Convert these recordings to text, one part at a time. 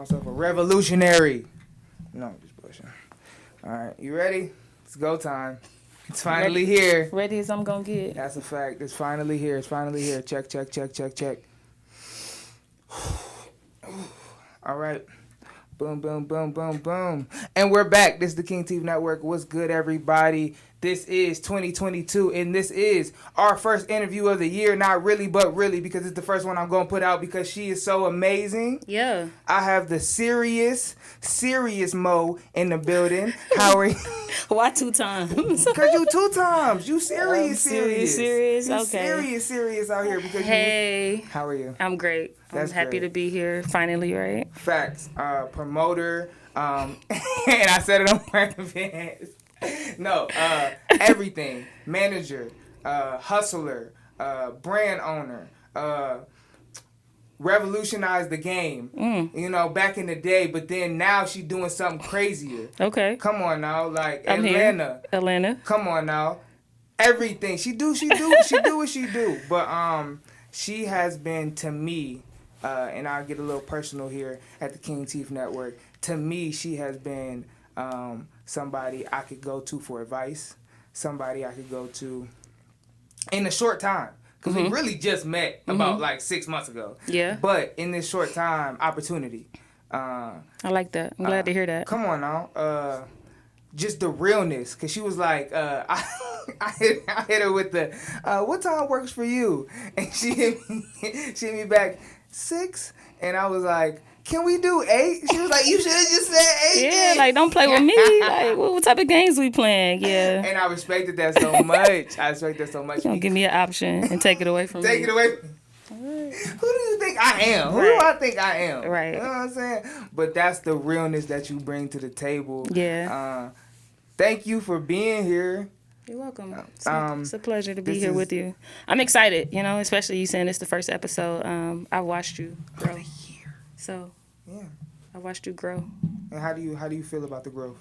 myself a revolutionary. No, I'm just pushing. All right, you ready? It's go time. It's finally here. Ready as I'm gonna get. That's a fact. It's finally here. It's finally here. Check, check, check, check, check. All right. Boom, boom, boom, boom, boom. And we're back. This is the King TV Network. What's good, everybody? This is 2022, and this is our first interview of the year. Not really, but really, because it's the first one I'm going to put out because she is so amazing. Yeah. I have the serious Mo in the building. How are you? Why 2 times? Because you 2 times. You serious. Serious. You Okay. serious out here. Because hey. How are you? I'm great. That's I'm happy great. to be here finally, right? Facts. Promoter. And I said it on my events. No, everything. Manager, hustler, brand owner, revolutionized the game. You know, back in the day, but then now she's doing something crazier. Okay. Come on now, like I'm Atlanta. Here. Atlanta. Come on now. Everything. She do what she do. But she has been to me, and I'll get a little personal here at the King TV Network. To me, she has been somebody I could go to for advice, somebody I could go to in a short time. Because we really just met about like 6 months ago. Yeah. But in this short time, opportunity. I like that. I'm glad to hear that. Come on now. Just the realness. Because she was like, I hit her with the, what time works for you? And she hit me back, 6. And I was like, can we do 8? She was like, you should have just said 8. Yeah, like, don't play with me. Like, what type of games we playing? Yeah. And I respected that so much. You don't give me an option and take it away from me. Take it away. Right. Who do you think I am? Who do I think I am? Right. You know what I'm saying? But that's the realness that you bring to the table. Yeah. Thank you for being here. You're welcome. It's a pleasure to be here with you. I'm excited, you know, especially you saying it's the first episode. I watched you grow. So, yeah, I watched you grow. And how do you feel about the growth?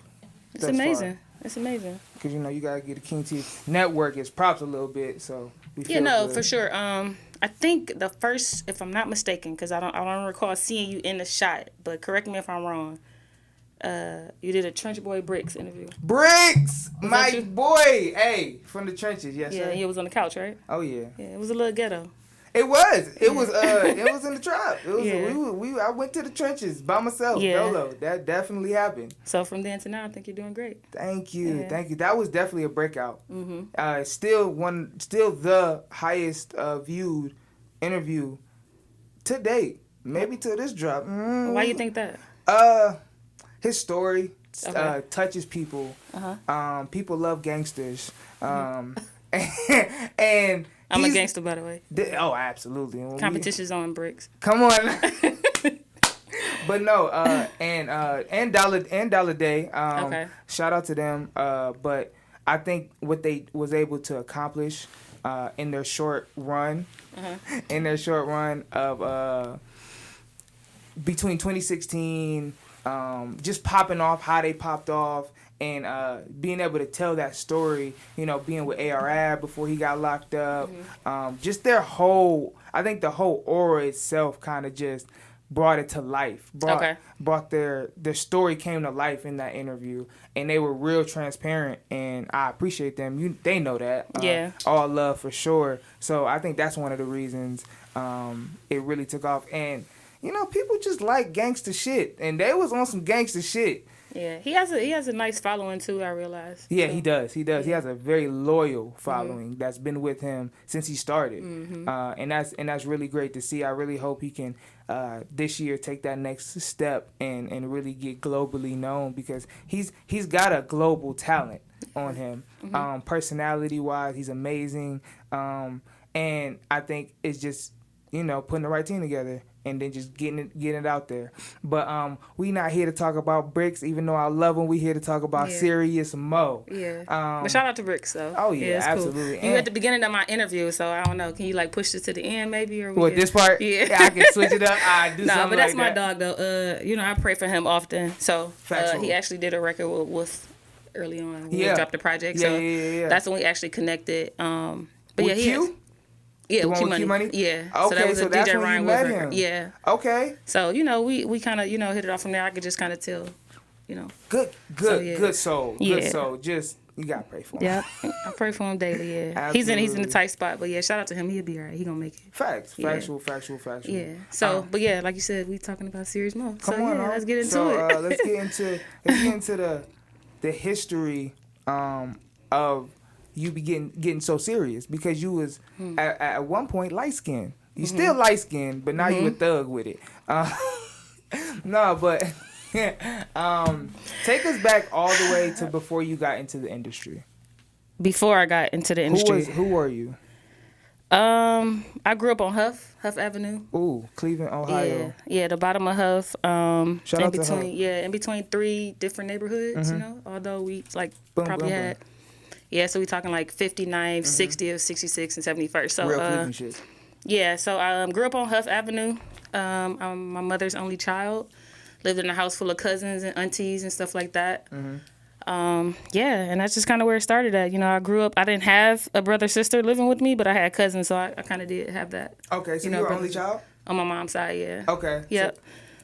It's amazing. It's amazing. Because, you know, you got to get the King TV Network its props a little bit, so we feel good. For sure. I think the first, if I'm not mistaken, because I don't recall seeing you in the shot, but correct me if I'm wrong, you did a Trench Boy Bricks interview. Bricks! My boy! Hey, from the trenches, yes, sir. Yeah, he was on the couch, right? Oh, yeah. Yeah, it was a little ghetto. It was. It was in the trap. It was I went to the trenches by myself, dolo. That definitely happened. So from then to now, I think you're doing great. Thank you. That was definitely a breakout. Still the highest viewed interview to date. Maybe till this drop. Why you think that? His story touches people. People love gangsters. And I'm a gangster, by the way. Oh, absolutely. Competition's on Bricks. Come on. But no, and Dollar Day. Shout out to them. But I think what they was able to accomplish in their short run, of between 2016, just popping off how they popped off. And being able to tell that story, you know, being with ARAB before he got locked up, just their whole, I think the whole aura itself kind of just brought it to life. Brought their story came to life in that interview, and they were real transparent, and I appreciate them. They know that. All love for sure. So I think that's one of the reasons it really took off. And you know, people just like gangster shit, and they was on some gangster shit. Yeah, he has a nice following too, I realize. Yeah, so. He does. Yeah. He has a very loyal following that's been with him since he started. And that's really great to see. I really hope he can this year take that next step and really get globally known, because he's got a global talent on him. Personality wise, he's amazing. And I think it's just, you know, putting the right team together and then just getting it out there. But we not here to talk about Bricks, even though I love him. We here to talk about Serious Mo. Yeah. But shout out to Bricks, though. Oh, yeah, absolutely. Cool. You at the beginning of my interview, so I don't know. Can you, like, push this to the end, maybe? Or what, this part? Yeah. I can switch it up. I do something like that. No, but that's my dog, though. You know, I pray for him often. So he actually did a record with early on when we dropped the project. So that's when we actually connected. But with Q? Yeah, The with one with Q Money. Q-Money? Yeah. Okay, So that was so a that's DJ when you Ryan met Woodford. him. Yeah. Okay. So, you know, we kind of, you know, hit it off from there. I could just kind of tell, you know. Good yeah. soul. Yeah. Good soul. Just, you got to pray for him. Yeah, I pray for him daily. Yeah, he's in the tight spot, but yeah, shout out to him. He'll be alright. He gonna make it. Facts. Yeah. Factual. Yeah. So, but yeah, like you said, we talking about serious more. Come so on, yeah, huh? let's get into so, it. let's get into the history of you getting so serious, because you was at one point light skinned. You still light skinned, but now you a thug with it. No, but take us back all the way to before you got into the industry. Before I got into the industry, Who were you? I grew up on Heff Avenue. Ooh, Cleveland, Ohio. Yeah, the bottom of Heff. Shout out to Heff. In between 3 different neighborhoods. You know, although we like Boom, probably boom, had. Yeah, so we talking like 59th, 60th, 66th, and 71st. So Real Cleveland shit. yeah, so I grew up on Heff Avenue. I'm my mother's only child. Lived in a house full of cousins and aunties and stuff like that. Yeah, and that's just kind of where it started at. You know, I grew up, I didn't have a brother, sister living with me, but I had cousins, so I kind of did have that. Okay, so you were only child? On my mom's side, yeah. Okay. Yep.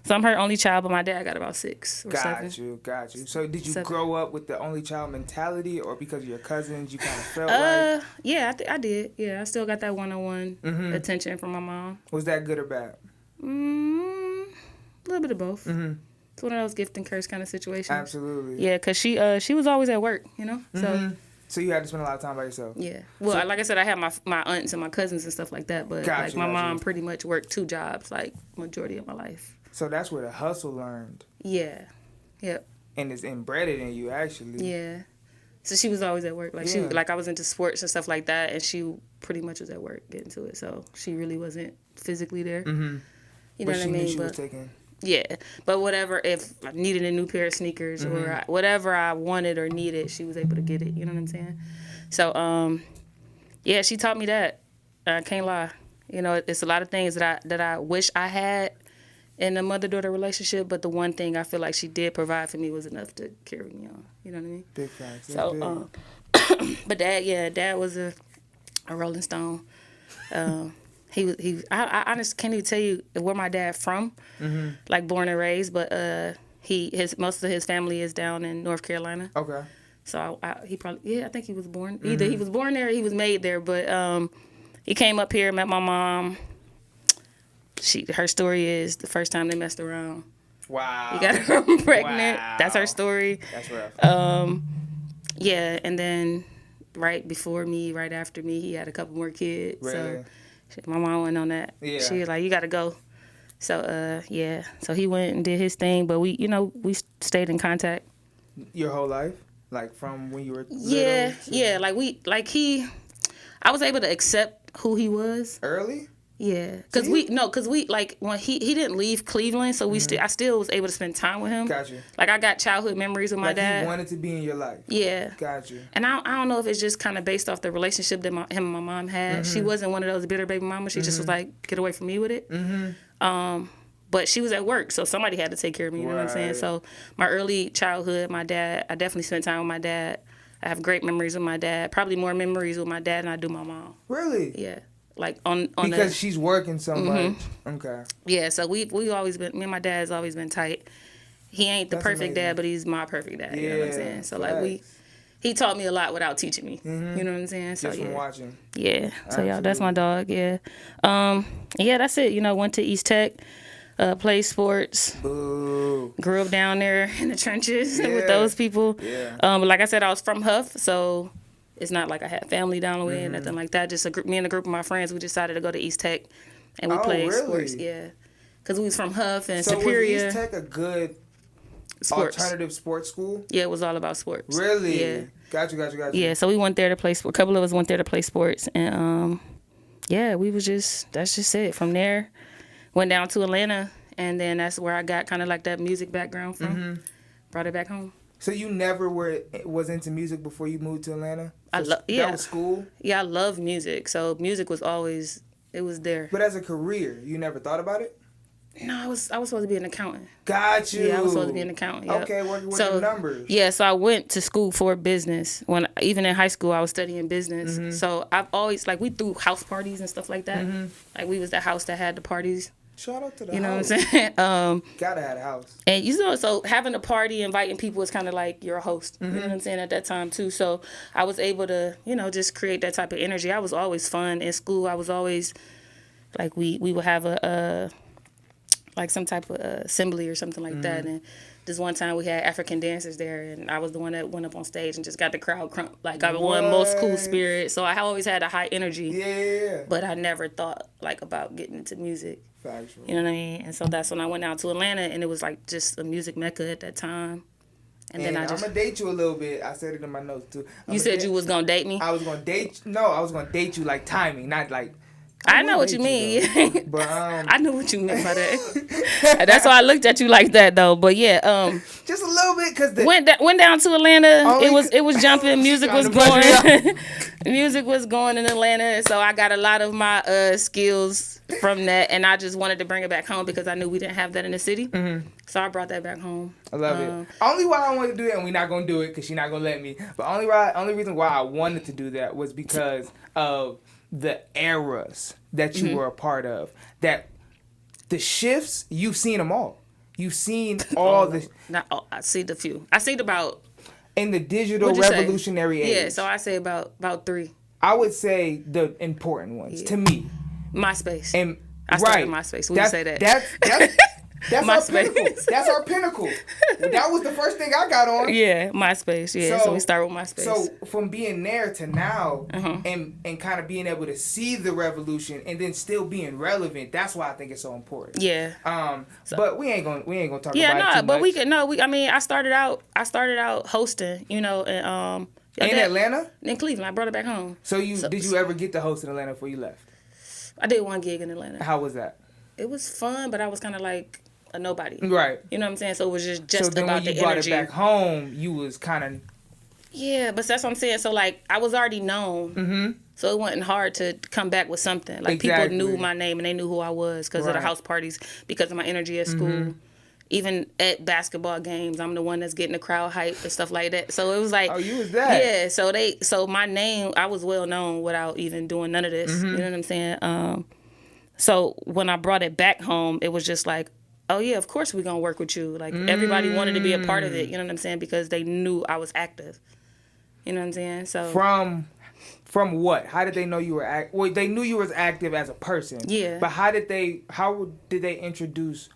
So I'm her only child, but my dad got about 6 or 7. Got you. So did you 7. grow up with the only child mentality, or because of your cousins, you kind of felt like? Yeah, I did. Yeah, I still got that one-on-one attention from my mom. Was that good or bad? A little bit of both. It's one of those gift and curse kind of situations. Absolutely. Yeah, because she was always at work, you know? So you had to spend a lot of time by yourself? Yeah. Well, like I said, I had my aunts and my cousins and stuff like that, but my mom pretty much worked 2 jobs, like, majority of my life. So that's where the hustle learned. Yeah. Yep. And it's embedded in you, actually. Yeah. So she was always at work. Like, I was into sports and stuff like that, and she pretty much was at work getting to it. So she really wasn't physically there. You know what I mean? Knew she was taking... Yeah, but whatever, if I needed a new pair of sneakers or whatever I wanted or needed, she was able to get it. You know what I'm saying? So, yeah, she taught me that. I can't lie. You know, it's a lot of things that I wish I had in a mother-daughter relationship, but the one thing I feel like she did provide for me was enough to carry me on. You know what I mean? Big facts. So, but Dad was a Rolling Stone. I honestly can't even tell you where my dad from, like born and raised, but most of his family is down in North Carolina. Okay. So he probably, I think he was born, either he was born there or he was made there, but he came up here, met my mom. Her story is the first time they messed around. Wow. He got her pregnant. Wow. That's her story. That's rough. Yeah, and then right before me, right after me, he had a couple more kids. Really? So my mom went on that. Yeah. She was like, you got to go. So, yeah. So he went and did his thing, but we stayed in contact. Your whole life? Like from when you were Yeah, little? yeah. I was able to accept who he was. Early? Yeah, because we like when he didn't leave Cleveland, so I still was able to spend time with him. Gotcha. Like I got childhood memories with my dad. He wanted to be in your life. Yeah. Gotcha. And I don't know if it's just kind of based off the relationship that him and my mom had. She wasn't one of those bitter baby mamas. She just was like, get away from me with it. But she was at work, so somebody had to take care of me. You know what I'm saying? So my early childhood, my dad, I definitely spent time with my dad. I have great memories with my dad. Probably more memories with my dad than I do my mom. Really? Yeah. Like on because she's working so much. Okay. Yeah, so we always been, me and my dad's always been tight. He ain't the perfect dad, but he's my perfect dad. You know what I'm saying? So like he taught me a lot without teaching me. You know what I'm saying? So just from watching. Yeah. So yeah, that's my dog. Yeah. Yeah, that's it. You know, went to East Tech, played sports. Boo. Grew up down there in the trenches with those people. Yeah. But like I said, I was from Heff, so. It's not like I had family down the way or nothing like that. Just me and a group of my friends, we decided to go to East Tech, and we played sports. Yeah, because we was from Heff and Superior. So was East Tech a good alternative sports school? Yeah, it was all about sports. Really? Yeah. Gotcha. Yeah, so we went there to play sports. A couple of us went there to play sports, and yeah, that's just it. From there, went down to Atlanta, and then that's where I got kind of like that music background from. Brought it back home. So you never was into music before you moved to Atlanta? That was school? Yeah, I love music. So music was always, it was there. But as a career, you never thought about it? No, I was supposed to be an accountant. Got you. Yeah, I was supposed to be an accountant. Yep. Okay, working with the numbers. Yeah, so I went to school for business. Even in high school, I was studying business. Mm-hmm. So I've always we threw house parties and stuff like that. Mm-hmm. Like we was the house that had the parties. Shout out to the house. You know what I'm saying? Gotta have a house. And so having a party, inviting people is kind of like you're a host. Mm-hmm. You know what I'm saying, at that time too. So I was able to, just create that type of energy. I was always fun in school. I was always we would have a some type of assembly or something like that. And this one time we had African dancers there, and I was the one that went up on stage and just got the crowd crunk. I won most cool spirit. So I always had a high energy. Yeah. But I never thought about getting into music. Factual. You know what I mean? And so that's when I went out to Atlanta, and it was just a music mecca at that time. And then I'm gonna date you a little bit. I said it in my notes too. You said you was gonna date me? I was gonna date. No, I was gonna date you timing, not like. I know what you mean. But I knew what you meant by that. That's why I looked at you like that, though. But yeah, just a little bit, cause went down to Atlanta. It was jumping. Music was going. Music was going in Atlanta, so I got a lot of my skills from that, and I just wanted to bring it back home because I knew we didn't have that in the city. Mm-hmm. So I brought that back home. I love it. Only why I wanted to do it, and we're not gonna do it because she's not gonna let me. But only reason why I wanted to do that was because of the eras that you were a part of. That the shifts, you've seen them all. You've seen all the. Not all. I see the few. I seen about. In the digital revolutionary age. Yeah, so I say about 3. I would say the important ones to me. MySpace. And I started MySpace. When you say that. That's our pinnacle. That's our pinnacle. That was the first thing I got on. Yeah, MySpace. Yeah, so we started with MySpace. So from being there to now, and kind of being able to see the revolution and then still being relevant, that's why I think it's so important. Yeah. But we ain't gonna talk about it too but much. I mean, I started out hosting, and in Atlanta? In Cleveland. I brought it back home. So did you ever get to host in Atlanta before you left? I did one gig in Atlanta. How was that? It was fun, but I was kind of like a nobody. Right. You know what I'm saying? So it was just so then about when you the brought energy. it back home, you was kind of... Yeah, but that's what I'm saying. So, I was already known. Mm-hmm. So it wasn't hard to come back with something. People knew my name and they knew who I was because of the house parties, because of my energy at school. Mm-hmm. Even at basketball games, I'm the one that's getting the crowd hype and stuff like that. So it was oh, you was that? Yeah. So my name, I was well known without even doing none of this. Mm-hmm. You know what I'm saying? So when I brought it back home, it was just oh yeah, of course we're gonna work with you. Everybody wanted to be a part of it. You know what I'm saying? Because they knew I was active. You know what I'm saying? So from what? How did they know you were well, they knew you was active as a person. Yeah. But how were they introduced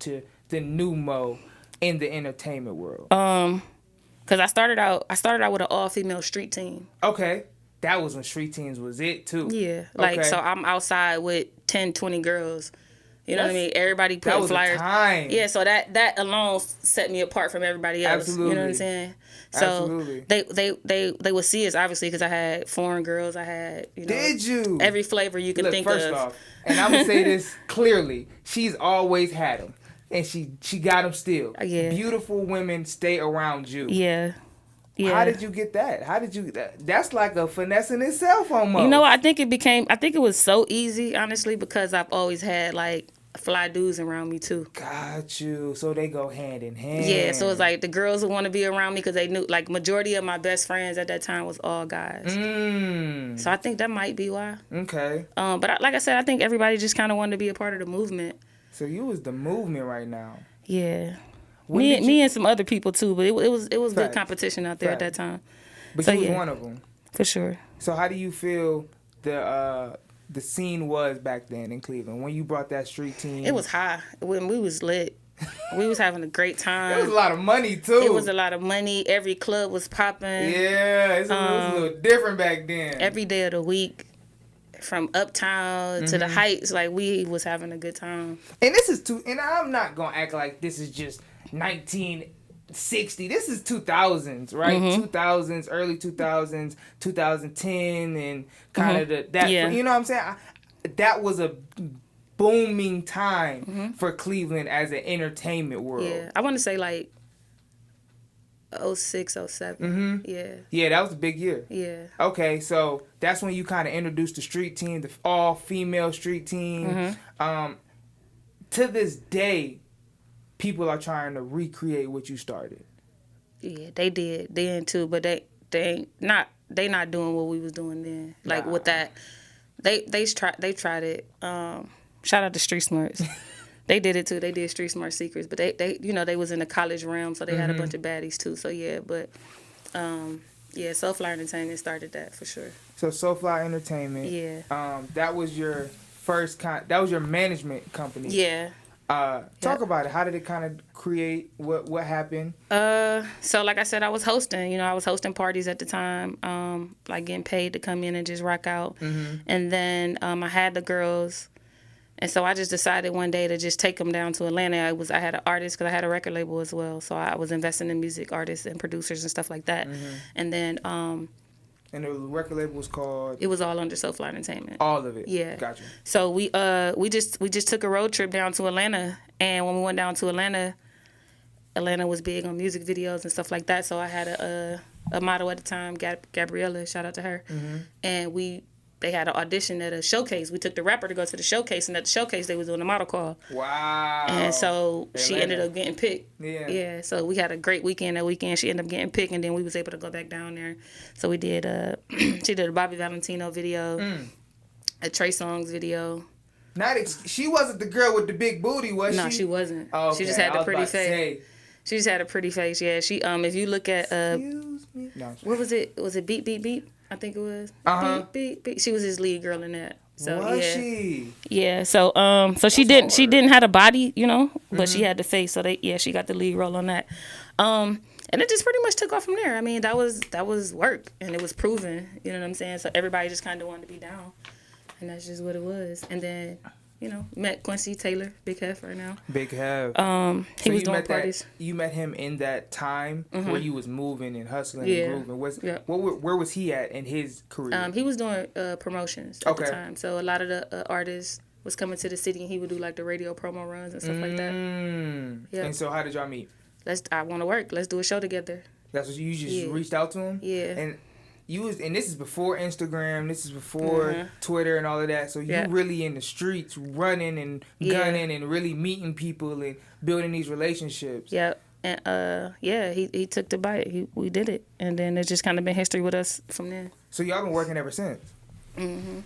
to the new Mo in the entertainment world? Cause I started out with an all-female street team. Okay. That was when street teams was it too. Yeah. So I'm outside with 10, 20 girls. You know what I mean? Everybody put flyers. Time. Yeah, so that alone set me apart from everybody else. Absolutely. You know what I'm saying? So absolutely. They would see us obviously because I had foreign girls. I had Did you? Every flavor you can think first of. Off, and I'm gonna say this clearly: she's always had them, and she got them still. Yeah. Beautiful women stay around you. Yeah. Yeah. How did you get that? That's like a finesse in itself almost. I think it was so easy, honestly, because I've always had fly dudes around me too. Got you. So they go hand in hand. Yeah, so it's the girls who want to be around me because they knew, majority of my best friends at that time was all guys. So I think that might be why. Okay. But like I said, I think everybody just kind of wanted to be a part of the movement. So you was the movement right now. Yeah. Me and some other people too, but it was good competition out there at that time. But you was one of them. For sure. So how do you feel the scene was back then in Cleveland when you brought that street team? It was high. When we was lit. We was having a great time. It was a lot of money too. It was a lot of money. Every club was popping. Yeah, it was a little different back then. Every day of the week. From Uptown to the Heights, we was having a good time. And this is and I'm not gonna act like this is just 1960. This is 2000s, right? 2000s, early 2000s, 2010, and kind of that. Yeah. You know what I'm saying? That was a booming time for Cleveland as an entertainment world. Yeah, I want to say 06, 07. Yeah, that was a big year. Yeah. Okay, so that's when you kind of introduced the street team, the all-female street team. to this day, people are trying to recreate what you started. Yeah, they did then too, but they not doing what we was doing then. Like with that, they tried it. Shout out to Street Smarts. They did it too. They did Street Smart Secrets, but they they was in the college realm, so they had a bunch of baddies too. So yeah, but yeah, Soulfly Entertainment started that for sure. So Soulfly Entertainment. Yeah. That was your first that was your management company. Yeah. Talk about it. How did it kind of create? What happened? So like I said, I was hosting. I was hosting parties at the time, like getting paid to come in and just rock out. And then I had the girls, and so I just decided one day to just take them down to Atlanta. I had an artist because I had a record label as well, so I was investing in music artists and producers and stuff like that. And then and the record label was called. It was all under Soulfly Entertainment. All of it. Yeah. Gotcha. So we just took a road trip down to Atlanta, and when we went down to Atlanta was big on music videos and stuff like that. So I had a model at the time, Gabriella, shout out to her, and they had an audition at a showcase. We took the rapper to go to the showcase, and at the showcase they was doing a model call. Wow. And so she ended up getting picked. Yeah. Yeah. So we had a great weekend that weekend. She ended up getting picked, and then we was able to go back down there. So we did she did a Bobby Valentino video, a Trey Songz video. She wasn't the girl with the big booty, was she? No, she wasn't. Oh, okay. She just had the pretty face. She just had a pretty face. Yeah. She if you look at Excuse me. No, what was it? Was it Beep Beep Beep? I think it was. Beep Beep Beep. She was his lead girl in that. So was yeah. she? Yeah. So so she didn't have a body, but she had the face. So she got the lead role on that. And it just pretty much took off from there. I mean, that was work, and it was proven. You know what I'm saying? So everybody just kind of wanted to be down, and that's just what it was. And then met Quincy Taylor, Big Heff right now. Big Heff. He was doing parties. You met him in that time where he was moving and hustling and grooving. Where was he at in his career? He was doing promotions at the time. So a lot of the artists was coming to the city, and he would do like the radio promo runs and stuff like that. Yep. And so how did y'all meet? I want to work. Let's do a show together. That's what you just reached out to him? Yeah. And this is before Instagram, this is before Twitter and all of that. So you really in the streets running and gunning and really meeting people and building these relationships. Yeah. And he took the bite. We did it. And then it's just kind of been history with us from there. So y'all been working ever since?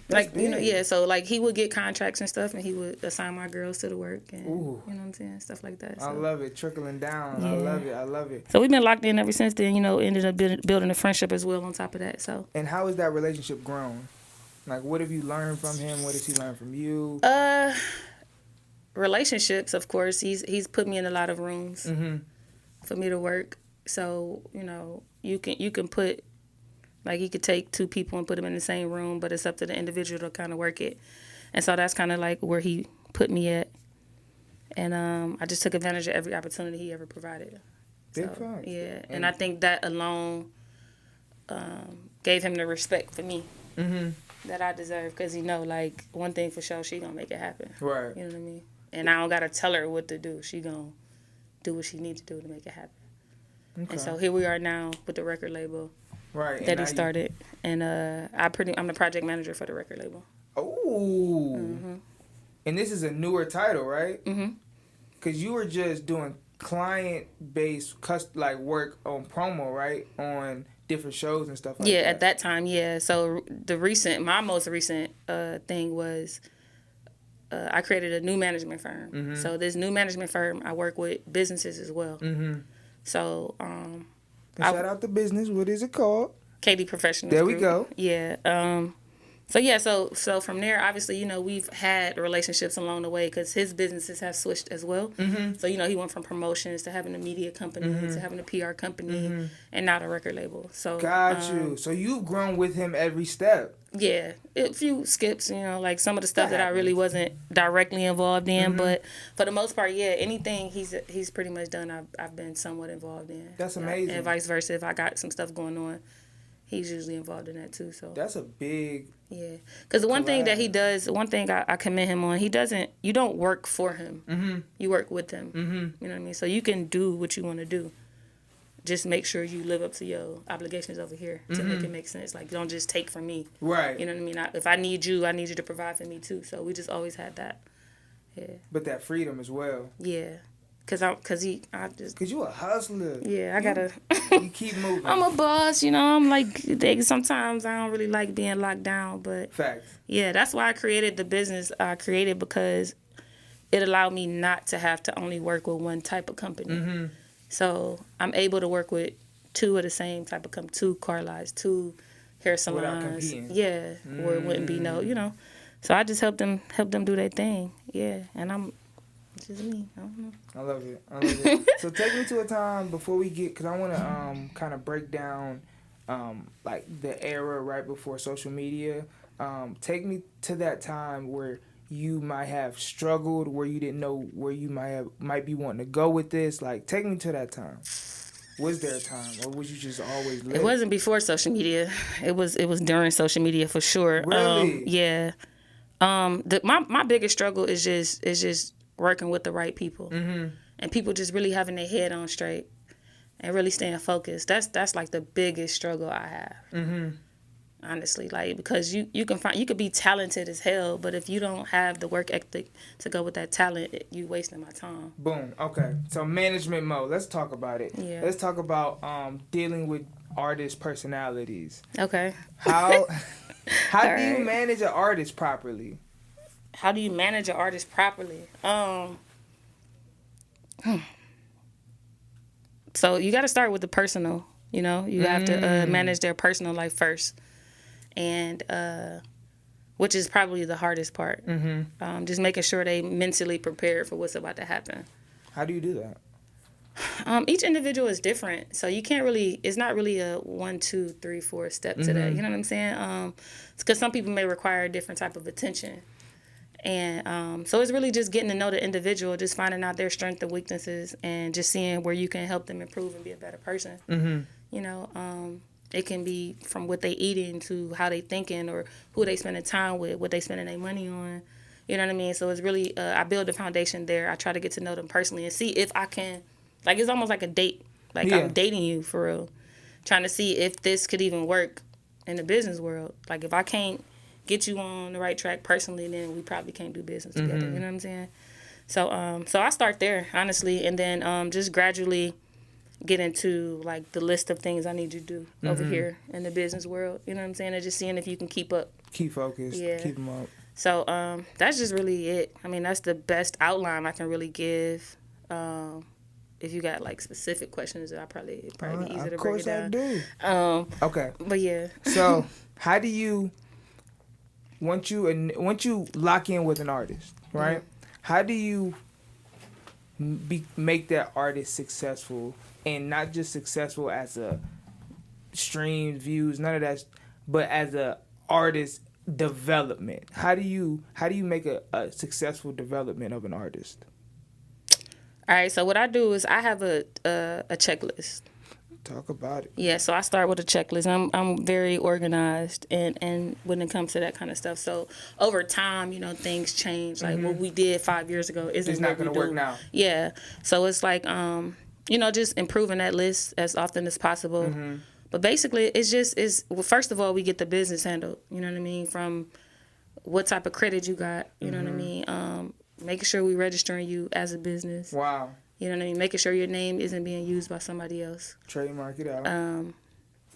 Like big. So like he would get contracts and stuff, and he would assign my girls to the work, and you know what I'm saying, stuff like that. So. I love it, trickling down. Yeah. I love it. So we've been locked in ever since then. Ended up building a friendship as well on top of that. So. And how has that relationship grown? Like, what have you learned from him? What has he learned from you? Relationships, of course. He's put me in a lot of rooms for me to work. So you can put. Like, he could take two people and put them in the same room, but it's up to the individual to kind of work it. And so that's kind of like where he put me at. And I just took advantage of every opportunity he ever provided. Big fact. Yeah. And I think that alone gave him the respect for me that I deserve. Because, like, one thing for sure, she going to make it happen. Right. You know what I mean? And I don't got to tell her what to do. She going to do what she needs to do to make it happen. Okay. And so here we are now with the record label. Right. That he started. And I'm the project manager for the record label. Oh. And this is a newer title, right? Because you were just doing client-based work on promo, right? On different shows and stuff like that. Yeah, at that time, yeah. So my most recent thing was I created a new management firm. So this new management firm, I work with businesses as well. So shout out the business. What is it called? KD Professionals. There we go. Yeah. So from there, obviously, we've had relationships along the way because his businesses have switched as well. So, he went from promotions to having a media company to having a PR company and now the record label. So got you. So you've grown with him every step. Yeah. A few skips, like some of the stuff that I really wasn't directly involved in. But for the most part, yeah, anything he's pretty much done, I've been somewhat involved in. That's amazing. And vice versa. If I got some stuff going on, he's usually involved in that too. So that's a big. Yeah, because the one thing that he does, one thing I commend him on, you don't work for him. You work with him. You know what I mean? So you can do what you want to do. Just make sure you live up to your obligations over here to make it make sense. Like, don't just take from me. Right. You know what I mean? If I need you to provide for me too. So we just always had that. Yeah. But that freedom as well. Yeah. Cause you a hustler. Yeah, I gotta. You keep moving. I'm a boss, you know. I'm like, sometimes I don't really like being locked down, but facts. Yeah, that's why I created the business. I created because it allowed me not to have to only work with one type of company. Mm-hmm. So I'm able to work with two of the same type of company, 2 car lots, 2 hair salons. Yeah, where it wouldn't be no, you know. So I just help them do their thing. Yeah, and I'm just me. I don't know. I love it. So take me to a time before we get, because I want to kind of break down like the era right before social media. Take me to that time where you might have struggled, where you didn't know where you might be wanting to go with this. Like, take me to that time. Was there a time, or was you just always lit? It wasn't before social media. It was during social media for sure. Really? Yeah. My biggest struggle is just working with the right people, and people just really having their head on straight and really staying focused. That's like the biggest struggle I have. Honestly, like, because you could be talented as hell, but if you don't have the work ethic to go with that talent, you wasting my time. Boom. Okay. So management mode. Let's talk about it. Yeah. Let's talk about dealing with artist personalities. Okay. How do you manage an artist properly? How do you manage an artist properly? So you got to start with the personal. You know, you have to manage their personal life first, and which is probably the hardest part. Just making sure they mentally prepared for what's about to happen. How do you do that? Each individual is different, so you can't really. It's not really a 1, 2, 3, 4 step to that. You know what I'm saying? Because some people may require a different type of attention. And so it's really just getting to know the individual, just finding out their strengths and weaknesses, and just seeing where you can help them improve and be a better person. You know, it can be from what they eating to how they thinking, or who they spending time with, what they spending their money on. You know what I mean? So it's really, I build a foundation there. I try to get to know them personally and see if I can, like, it's almost like a date. Like, I'm dating you for real. Trying to see if this could even work in the business world. Like, if I can't get you on the right track personally, then we probably can't do business together. You know what I'm saying? So so I start there, honestly, and then just gradually get into, like, the list of things I need you to do over here in the business world. You know what I'm saying? And just seeing if you can keep up. Keep focused. Yeah. Keep them up. So that's just really it. I mean, that's the best outline I can really give. If you got, like, specific questions, it'd probably be easier to break it down. Of course I do. Okay. But yeah. So how do you, once you lock in with an artist, right? How do you make that artist successful, and not just successful as a stream, views, none of that, but as a artist development? How do you make a successful development of an artist? All right, so what I do is I have a checklist. Talk about it. Yeah, so I start with a checklist. I'm very organized, and when it comes to that kind of stuff. So over time, you know, things change. Like what we did 5 years ago isn't not going to work now. Yeah, so it's like you know, just improving that list as often as possible. But basically, well, first of all, we get the business handled. You know what I mean? From what type of credit you got. You know what I mean? Making sure we registering you as a business. Wow. You know what I mean? Making sure your name isn't being used by somebody else. Trademark it out.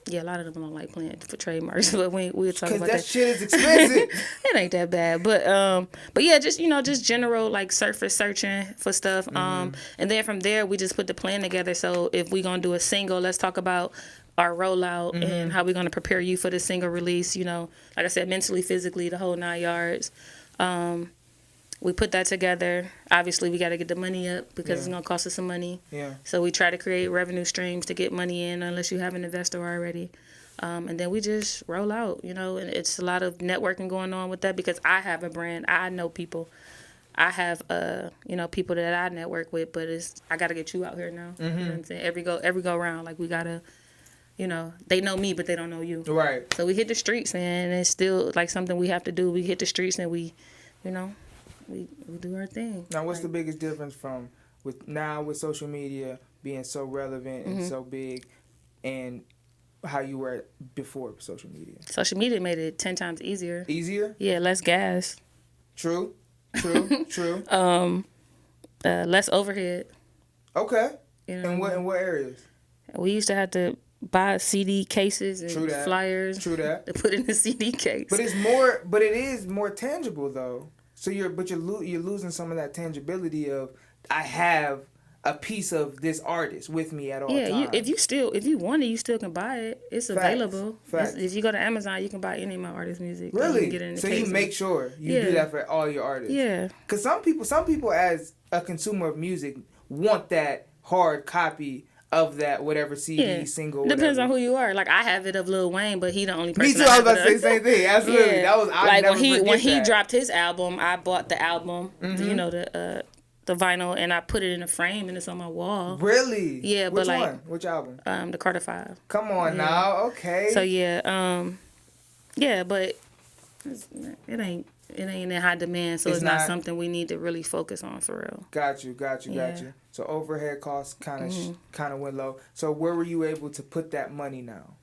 Yeah, a lot of them don't like playing for trademarks, but we'll talk about that. Because that shit is expensive. It ain't that bad, but yeah, just general, like, surface searching for stuff. And then from there, we just put the plan together. So if we gonna do a single, let's talk about our rollout and how we're gonna prepare you for the single release. You know, like I said, mentally, physically, the whole 9 yards. We put that together. Obviously, we got to get the money up because it's going to cost us some money. Yeah. So we try to create revenue streams to get money in, unless you have an investor already. And then we just roll out, you know, and it's a lot of networking going on with that because I have a brand. I know people. I have, you know, people that I network with, but I got to get you out here now. You know what I'm saying? Every go round, like, we got to, you know, they know me, but they don't know you. Right. So we hit the streets, man, and it's still, like, something we have to do. We hit the streets and we, you know, we do our thing. Now, what's the biggest difference from with social media being so relevant and so big, and how you were before social media? Social media made it 10 times easier. Easier? Yeah, less gas. True. True. Less overhead. Okay. You know, In what areas? we used to have to buy CD cases and flyers. True that. To put in the CD case. But it is more tangible though. So you're losing some of that tangibility of I have a piece of this artist with me at all times. Yeah, if you want it, you still can buy it. It's available. Facts. If you go to Amazon, you can buy any of my artist music. Really? You can get it in the so case you make sure you do that for all your artists. Yeah. Because some people as a consumer of music want that hard copy of that whatever CD single. Whatever. Depends on who you are. Like I have it of Lil Wayne, but he the only person. Me too. I was about to say the same thing. Absolutely. That was like when he dropped his album, I bought the album. You know the vinyl, and I put it in a frame, and it's on my wall. Really? Yeah. Which but like one? Which album? The Carter 5. Come on now. Okay. So but it ain't in high demand, so it's not something we need to really focus on for real. Got you. So overhead costs kind of went low. So where were you able to put that money now?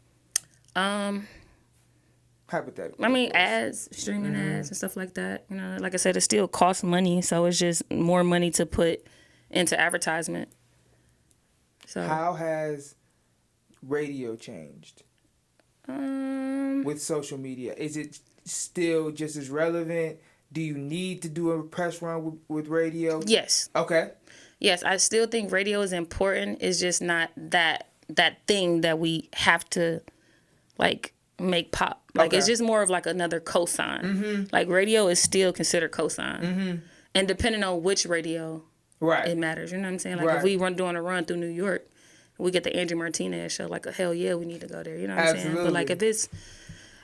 Hypothetically. I mean, ads, streaming ads and stuff like that. You know, like I said, it still costs money, so it's just more money to put into advertisement. So how has radio changed with social media? Is it still just as relevant? Do you need to do a press run with radio? Yes. Okay. Yes, I still think radio is important. It's just not that thing that we have to like make pop. Like it's just more of like another cosign. Like radio is still considered cosign. And depending on which radio, it matters. You know what I'm saying? Like if we doing a run through New York, we get the Angie Martinez show, like hell yeah, we need to go there. You know what I'm saying? But like if it's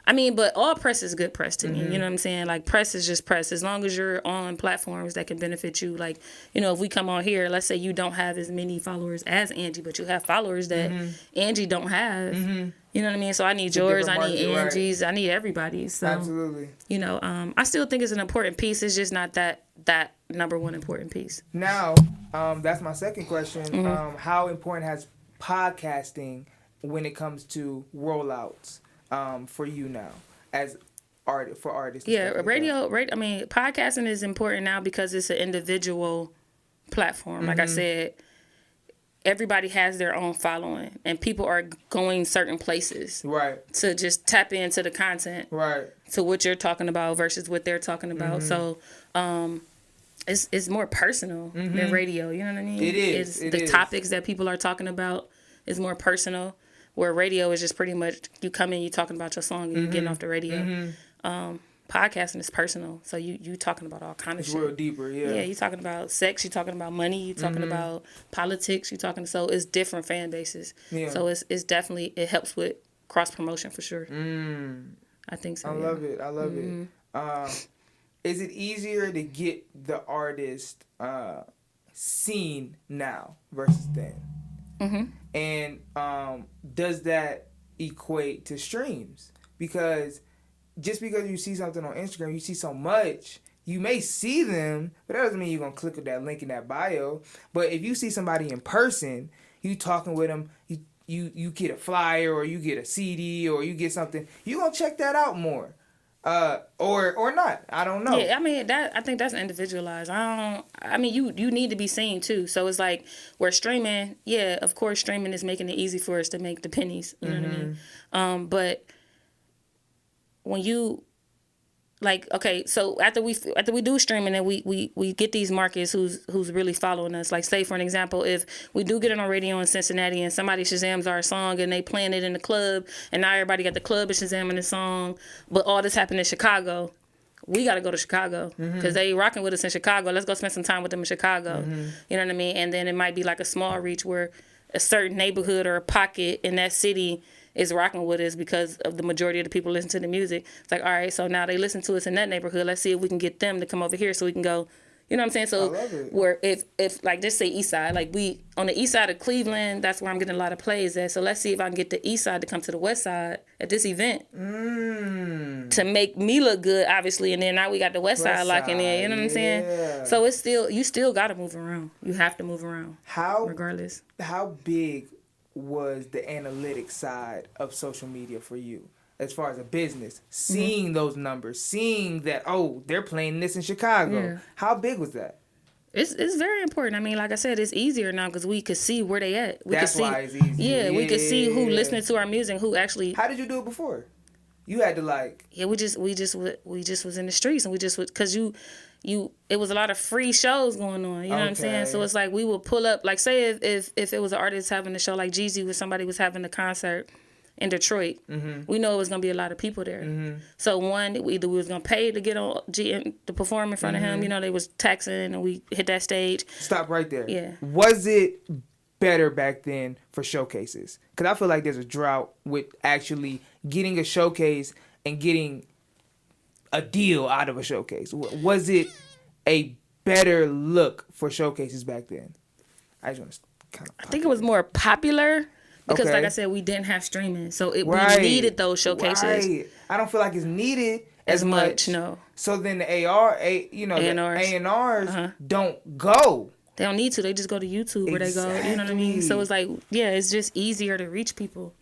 but all press is good press to me. You know what I'm saying? Like, press is just press. As long as you're on platforms that can benefit you. Like, you know, if we come on here, let's say you don't have as many followers as Angie, but you have followers that Angie don't have. You know what I mean? So I need yours, I need Angie's, I need everybody's. So, absolutely. You know, I still think it's an important piece. It's just not that number one important piece. Now, that's my second question. How important has podcasting when it comes to rollouts? For you now as artists. Yeah, radio. I mean, podcasting is important now because it's an individual platform. Like I said, everybody has their own following, and people are going certain places, to just tap into the content, to what you're talking about versus what they're talking about. So, it's more personal than radio. You know what I mean? It is. The topics that people are talking about is more personal. Where radio is just pretty much you come in, you talking about your song, and you getting off the radio. Podcasting is personal, so you talking about all kind of shit. It's real deeper, yeah. Yeah, you talking about sex, you talking about money, you talking about politics, so it's different fan bases. Yeah. So it's definitely it helps with cross promotion for sure. I think so. I love it. Is it easier to get the artist seen now versus then? And does that equate to streams? Because just because you see something on Instagram, you see so much, you may see them, but that doesn't mean you're going to click on that link in that bio. But if you see somebody in person, you talking with them, you get a flyer or you get a CD or you get something, you're going to check that out more. Or not. I don't know. Yeah, I think that's individualized. You need to be seen too. So it's like we're streaming. Yeah, of course, streaming is making it easy for us to make the pennies. You know what I mean? But when you so after we do streaming and we get these markets who's really following us. Like say for an example, if we do get it on radio in Cincinnati and somebody Shazams our song and they playing it in the club and now everybody got the club is Shazamming the song, but all this happened in Chicago, we got to go to Chicago because they rocking with us in Chicago. Let's go spend some time with them in Chicago. You know what I mean? And then it might be like a small reach where a certain neighborhood or a pocket in that city is rocking with us because of the majority of the people listen to the music. It's like, all right, so now they listen to us in that neighborhood. Let's see if we can get them to come over here so we can go. You know what I'm saying? So where if like just say East Side, like we on the East Side of Cleveland, that's where I'm getting a lot of plays at. So let's see if I can get the East Side to come to the West Side at this event to make me look good, obviously. And then now we got the West Side locking in. You know what I'm saying? So it's you still got to move around. You have to move around. Regardless. How big was the analytics side of social media for you? as far as a business, seeing those numbers, seeing that, oh, they're playing this in Chicago. Yeah. How big was that? It's very important. I mean, like I said, it's easier now because we could see where they at. We That's could see, why it's easier. Yeah, we could see who Yeah. listening to our music, who actually. How did you do it before? You had to like. Yeah, we just was in the streets, and we just would, cause it was a lot of free shows going on. You know what I'm saying? So it's like we would pull up, like say if it was an artist having a show, like Jeezy, where somebody was having a concert in Detroit, we know it was gonna be a lot of people there. So either we was gonna pay to get on to perform in front of him. You know, they was taxing, and we hit that stage. Stop right there. Yeah. Was it better back then for showcases? Because I feel like there's a drought with actually getting a showcase and getting a deal out of a showcase. Was it a better look for showcases back then? I just want to kind of. I think it was more popular. Because, Okay. like I said, we didn't have streaming, so we Right. needed those showcases Right. I don't feel like it's needed as much. No, So then the A&Rs. The A&Rs don't go. they don't need to. They just go to YouTube where they go. You know what I mean? So it's like, yeah, it's just easier to reach people.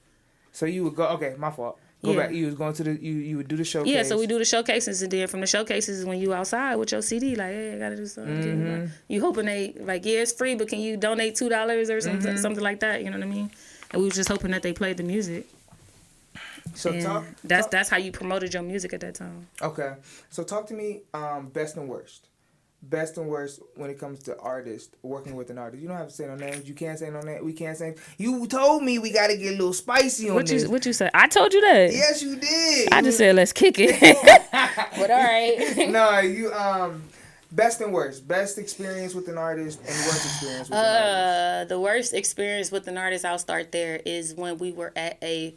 So you would go. Okay, my fault. Go Yeah. back. You was going to the. You would do the showcase. Yeah, so we do the showcases, and then from the showcases is when you outside with your CD, like, hey, I gotta do something. You hoping they like, yeah, it's free, but can you donate $2 or something like that? You know what I mean? And we was just hoping that they played the music. So And that's how you promoted your music at that time. Okay, so talk to me. Best and worst. Best and worst when it comes to artists, working with an artist. You don't have to say no names. You can't say no names. We can't say. You told me we got to get a little spicy on this. What you said? I told you that. Yes, you did. I just said let's kick it. But all right. No, you best and worst. Best experience with an artist and worst experience with an artist. The worst experience with an artist, I'll start there, is when we were at a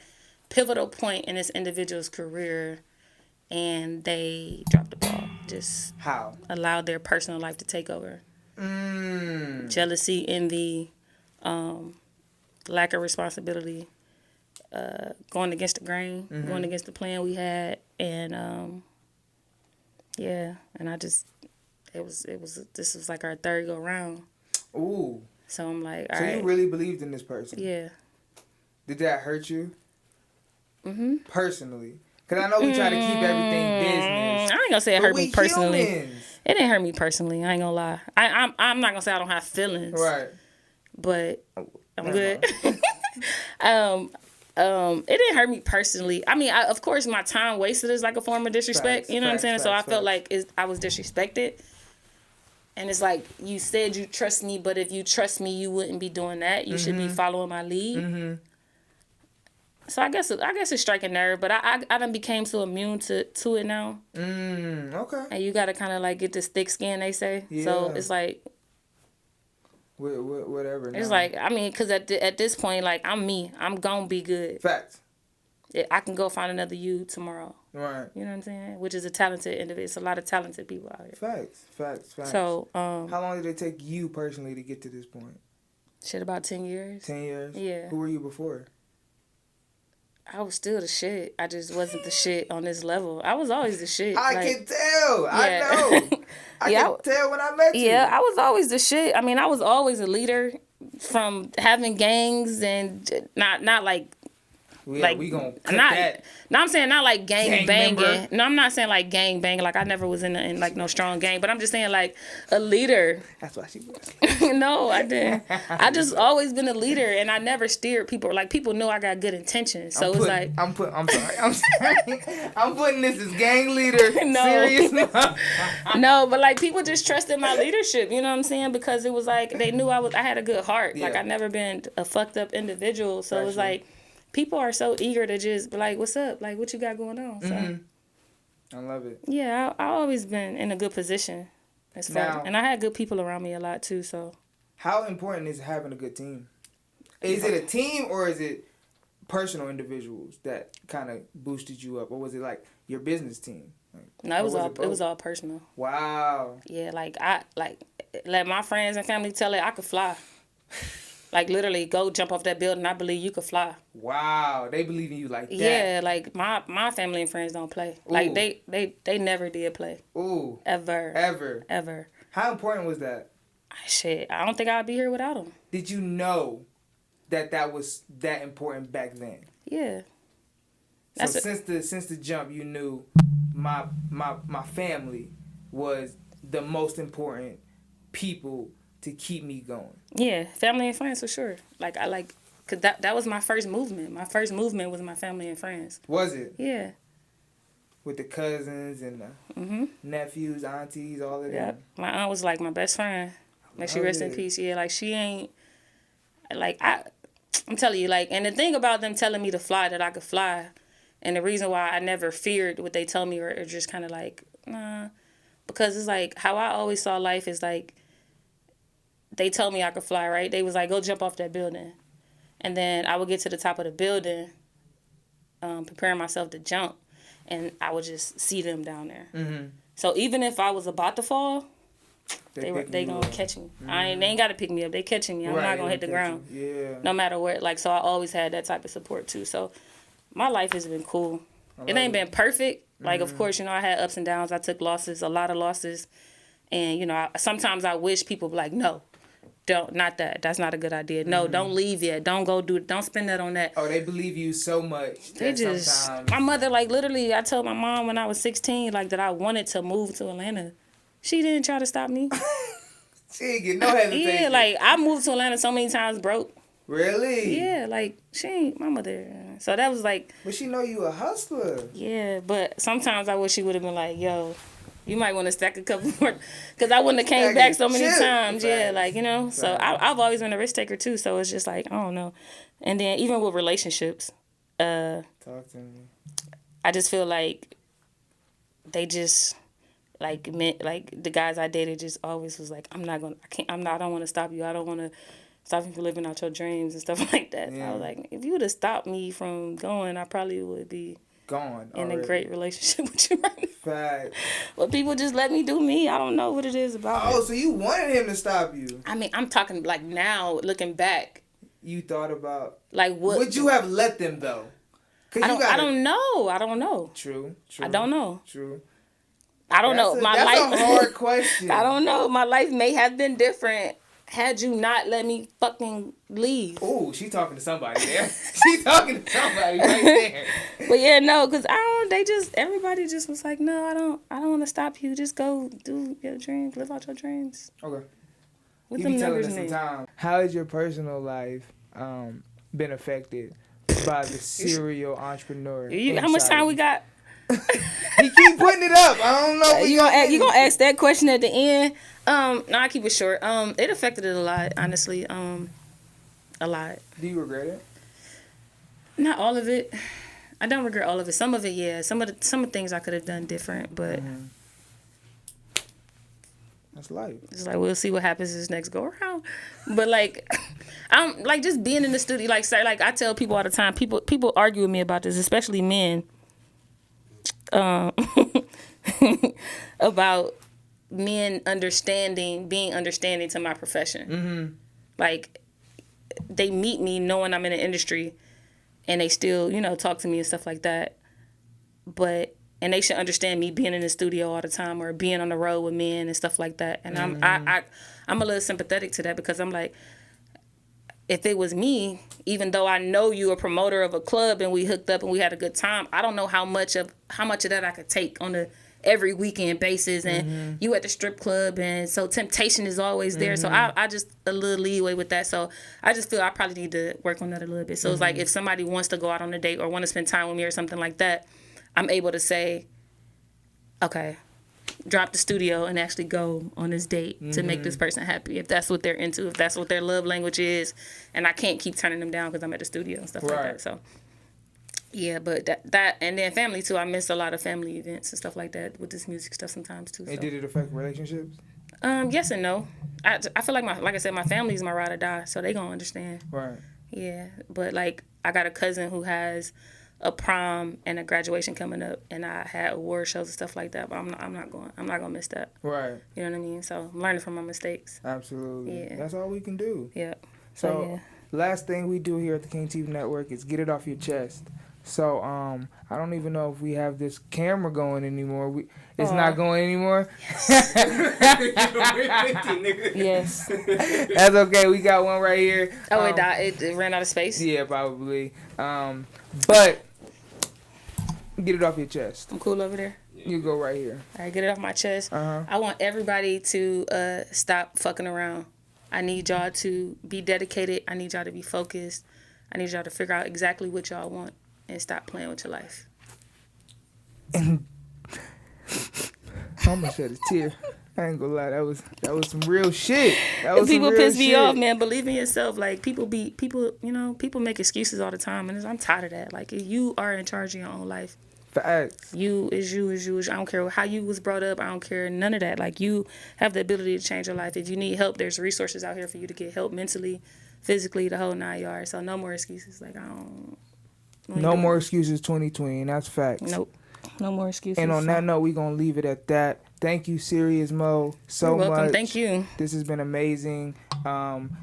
pivotal point in this individual's career and they dropped the ball. Just How? allowed their personal life to take over. Jealousy, envy, lack of responsibility, going against the grain, going against the plan we had, and yeah, and I just this was like our third go round. Ooh. So I'm like, all So right. you really believed in this person? Yeah. Did that hurt you? Personally? Because I know we try to keep everything business. I ain't gonna say it hurt me personally. Humans. It didn't hurt me personally. I ain't gonna lie. I'm not gonna say I don't have feelings. Right. But I'm Never good. It didn't hurt me personally. I mean, of course, my time wasted is like a form of disrespect. Facts, You know what I'm saying? facts, So I facts, felt like I was disrespected. And it's like, you said you trust me, but if you trust me, you wouldn't be doing that. You should be following my lead. So I guess it's striking nerve, but I done became so immune to it now. Okay. And you gotta kind of like get this thick skin, they say. Yeah. So it's like, Whatever. it's now. like, I mean, because at this point, like, I'm me. I'm gonna be good. Facts. I can go find another you tomorrow. Right. You know what I'm saying? Which is a talented individual. It's a lot of talented people out here. Facts. So, how long did it take you personally to get to this point? shit, about 10 years. 10 years? Yeah. Who were you before? I was still the shit. I just wasn't the shit on this level. I was always the shit. I like, can tell. Yeah. I know. I Yeah, can tell when I met you. Yeah, I was always the shit. I mean, I was always a leader from having gangs and not like Yeah, like we gonna cut not. that. No, I'm saying not like gang banging. member. No, I'm not saying like gang banging. Like I never was in like no strong gang. But I'm just saying like a leader. That's why she was. No, I didn't. I just always been a leader, and I never steered people. Like people know I got good intentions. So it's like I'm sorry. I'm putting this as gang leader. No. Serious. no, but like people just trusted my leadership. You know what I'm saying? Because it was like they knew I had a good heart. Like Yeah. I never been a fucked up individual. So it was Gotcha. like people are so eager to just be like, "What's up? Like what you got going on?" So I love it. yeah, I always been in a good position as far, Now- and I had good people around me a lot too. So How important is having a good team? Is it a team or is it personal individuals that kind of boosted you up, or was it like your business team? Like, no, it or was all both? it was all personal. Wow. Yeah, like I let my friends and family tell it I could fly. Like literally go jump off that building. I believe you could fly. Wow. They believe in you like that. Yeah, like my family and friends don't play. Like Ooh. they never did play. Ooh. Ever. Ever. How important was that? Shit, I don't think I'd be here without them. Did you know that was that important back then? Yeah. So since the jump, you knew my family was the most important people to keep me going. Yeah, family and friends for sure. Cause that was my first movement. My first movement was my family and friends. Was it? Yeah. With the cousins and the nephews, aunties, all of them. Yep. My aunt was like my best friend. May she rest in peace. Yeah, like she ain't like I'm telling you, like, and the thing about them telling me to fly, that I could fly, and the reason why I never feared what they tell me or just kind of like, nah, because it's like how I always saw life is like, they told me I could fly, right? They was like, go jump off that building. And then I would get to the top of the building, preparing myself to jump, and I would just see them down there. Mm-hmm. So even if I was about to fall, they gonna catch me. Mm-hmm. They ain't gotta pick me up. They catching me. I'm not gonna hit the ground. Yeah. No matter what. Like, so I always had that type of support too. So my life has been cool. It ain't been perfect. Like, of course, I had ups and downs. I took losses, a lot of losses. And, sometimes I wish people be like, no, not that. That's not a good idea. No, don't leave yet. Don't spend that on that. Oh, they believe you so much. They just, sometimes... My mother, like, literally, I told my mom when I was 16, like, that I wanted to move to Atlanta. She didn't try to stop me. She didn't get no hesitation. Yeah, like, I moved to Atlanta so many times broke. Really? Yeah, like, she ain't my mother. So that was like... But she know you a hustler. Yeah, but sometimes I wish she would have been like, yo, you might want to stack a couple more. Because I wouldn't have came back so many times. Yeah, like, So I've always been a risk taker, too. So it's just like, I don't know. And then even with relationships... Talk to me. I just feel like they just... Like the guys I dated just always was like, I don't want to stop you. I don't want to stop you from living out your dreams and stuff like that. Yeah. So I was like, if you would have stopped me from going, I probably would be gone in a great relationship with you right now. Fact. But people just let me do me. I don't know what it is about it. So you wanted him to stop you. I mean, I'm talking like now, looking back. You thought about... Like what? Would you have let them though? I don't know. True. I don't know. True. I don't know. That's a hard question. I don't know. My life may have been different had you not let me fucking leave. Ooh, she talking to somebody there. She talking to somebody right there. But yeah, no, because everybody just was like, no, I don't want to stop you. Just go do your dreams, live out your dreams. Okay. What them numbers mean? How has your personal life been affected by the serial entrepreneur? How much time we got? He keep putting it up. I don't know. You gonna ask that question at the end? No, I keep it short. It affected it a lot, honestly. A lot. Do you regret it? Not all of it. I don't regret all of it. Some of it, yeah. Some of the things I could have done different, but that's life. It's like we'll see what happens this next go around. But like, I'm like just being in the studio. Like I tell people all the time. People argue with me about this, especially men. About men being understanding to my profession. Mm-hmm. Like, they meet me knowing I'm in the industry, and they still, talk to me and stuff like that. And they should understand me being in the studio all the time or being on the road with men and stuff like that. And I'm a little sympathetic to that because I'm like, if it was me, even though I know you a promoter of a club and we hooked up and we had a good time, I don't know how much of that I could take on a every weekend basis. And you at the strip club, and so temptation is always there. So I just a little leeway with that. So I just feel I probably need to work on that a little bit. So it's like if somebody wants to go out on a date or want to spend time with me or something like that, I'm able to say, okay, drop the studio and actually go on this date to make this person happy, if that's what they're into, if that's what their love language is, and I can't keep turning them down because I'm at the studio and stuff like that. So yeah, but that and then family too. I miss a lot of family events and stuff like that with this music stuff sometimes too. And did it affect relationships? Yes and no. I feel like I said, my family is my ride or die, so they gonna understand. Right. Yeah, but like I got a cousin who has a prom and a graduation coming up, and I had award shows and stuff like that. But I'm not gonna miss that. Right. You know what I mean? So I'm learning from my mistakes. Absolutely. Yeah. That's all we can do. Yeah. So last thing we do here at the King TV Network is get it off your chest. So I don't even know if we have this camera going anymore. It's not going anymore. Yes. That's okay. We got one right here. Oh, it died. It ran out of space. Yeah, probably. But Get it off your chest. I'm cool over there. You go right here. All right, get it off my chest. Uh-huh. I want everybody to stop fucking around. I need y'all to be dedicated. I need y'all to be focused. I need y'all to figure out exactly what y'all want and stop playing with your life. And I almost shed a tear. I ain't gonna lie, that was some real shit. People piss me off, man. Believe in yourself. Like people make excuses all the time, and I'm tired of that. Like you are in charge of your own life. Facts. You is you. I don't care how you was brought up. I don't care none of that. Like you have the ability to change your life. If you need help, there's resources out here for you to get help mentally, physically, the whole 9 yards. So no more excuses. Like I don't. No more excuses 2020, and that's facts. Nope. No more excuses. And on that note, we're going to leave it at that. Thank you, Serious Mo, so You're welcome. much. Thank you. This has been amazing.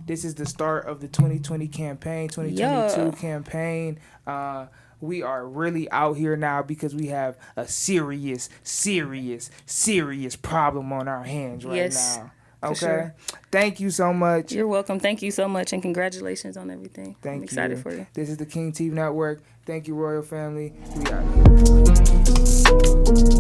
This is the start of the 2020 campaign, 2022 campaign. We are really out here now because we have a serious problem on our hands right now. Okay? Sure. Thank you so much. You're welcome. Thank you so much, and congratulations on everything. I'm excited for you. This is the King TV Network. Thank you, Royal Family. We out here.